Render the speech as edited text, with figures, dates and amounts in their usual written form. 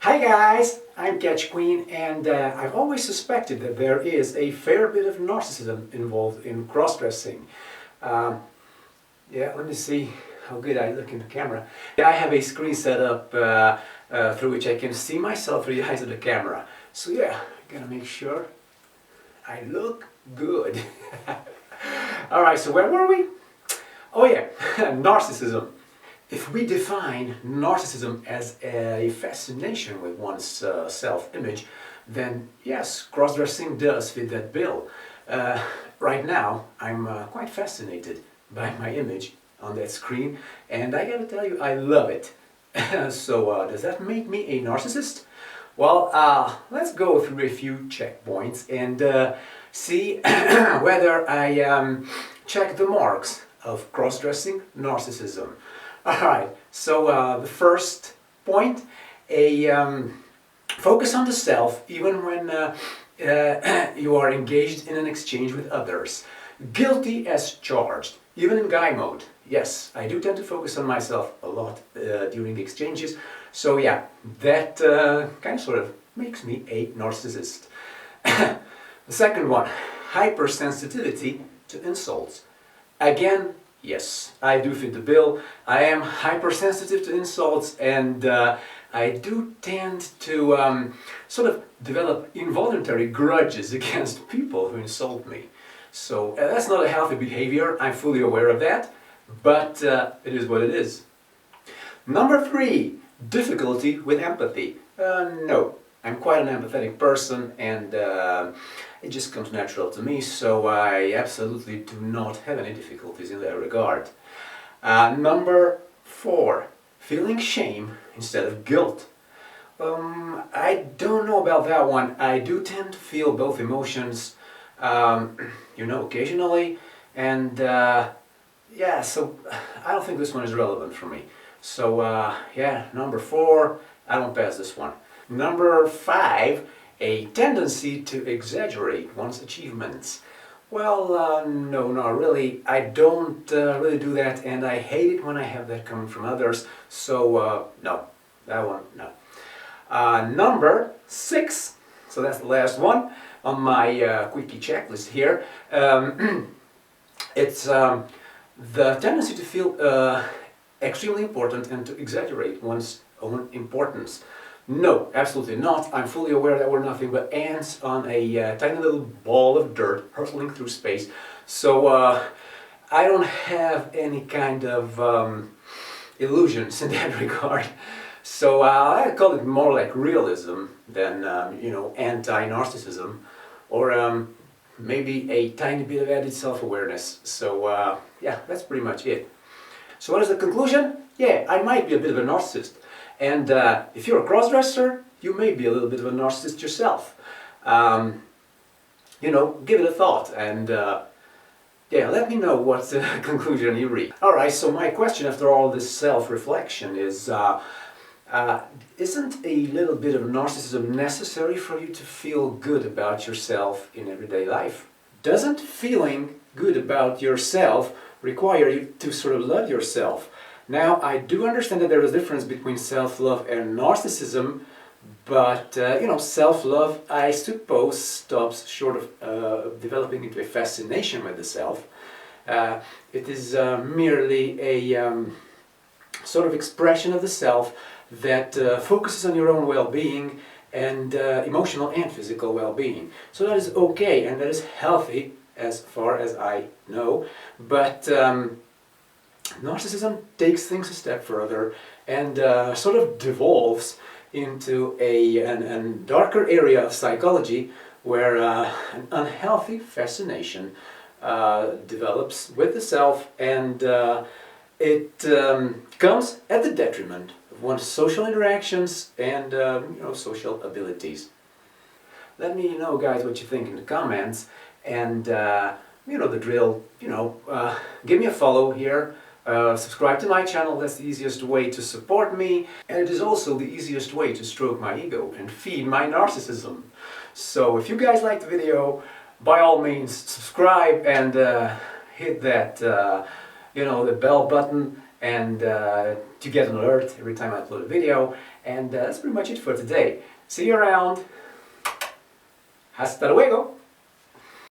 Hi guys, I'm Catch Queen, and I've always suspected that there is a fair bit of narcissism involved in cross-dressing. Yeah, let me see how good I look in the camera. Yeah, I have a screen set up through which I can see myself through the eyes of the camera. So yeah, I gotta make sure I look good. Alright, so where were we? Oh yeah, narcissism. If we define narcissism as a fascination with one's self-image, then yes, cross-dressing does fit that bill. Right now, I'm quite fascinated by my image on that screen, and I gotta tell you, I love it. So, does that make me a narcissist? Well, let's go through a few checkpoints and see whether I check the marks of cross-dressing narcissism. Alright, so the first point, focus on the self even when you are engaged in an exchange with others. Guilty as charged, even in guy mode. Yes, I do tend to focus on myself a lot during the exchanges, so yeah, that kind of sort of makes me a narcissist. The second one, hypersensitivity to insults. Again, yes, I do fit the bill. I am hypersensitive to insults, and I do tend to sort of develop involuntary grudges against people who insult me. So that's not a healthy behavior, I'm fully aware of that, but it is what it is. Number 3, difficulty with empathy. No, I'm quite an empathetic person, and it just comes natural to me, so I absolutely do not have any difficulties in that regard. Number 4, feeling shame instead of guilt. I don't know about that one. I do tend to feel both emotions, occasionally, and yeah, so I don't think this one is relevant for me. So yeah, number 4, I don't pass this one. Number 5, a tendency to exaggerate one's achievements. Well, no, not really. I don't really do that, and I hate it when I have that coming from others. So, no, that one, no. Number 6, so that's the last one on my quickie checklist here. It's the tendency to feel extremely important and to exaggerate one's own importance. No, absolutely not. I'm fully aware that we're nothing but ants on a tiny little ball of dirt hurtling through space. So I don't have any kind of illusions in that regard. So I call it more like realism than, anti-narcissism, or maybe a tiny bit of added self-awareness. So yeah, that's pretty much it. So what is the conclusion? Yeah, I might be a bit of a narcissist. And if you're a crossdresser, you may be a little bit of a narcissist yourself. Give it a thought, and yeah, let me know what conclusion you reach. Alright, so my question after all this self-reflection is, isn't a little bit of narcissism necessary for you to feel good about yourself in everyday life? Doesn't feeling good about yourself require you to sort of love yourself? Now, I do understand that there is a difference between self-love and narcissism, but, self-love, I suppose, stops short of developing into a fascination with the self. It is merely a sort of expression of the self that focuses on your own well-being and emotional and physical well-being. So that is okay, and that is healthy as far as I know, but narcissism takes things a step further and sort of devolves into a darker area of psychology where an unhealthy fascination develops with the self, and it comes at the detriment of one's social interactions and social abilities. Let me know, guys, what you think in the comments, and the drill, give me a follow here. Subscribe to my channel, that's the easiest way to support me, and it is also the easiest way to stroke my ego and feed my narcissism. So if you guys liked the video, by all means subscribe and hit that, the bell button, and to get an alert every time I upload a video. And that's pretty much it for today. See you around. Hasta luego!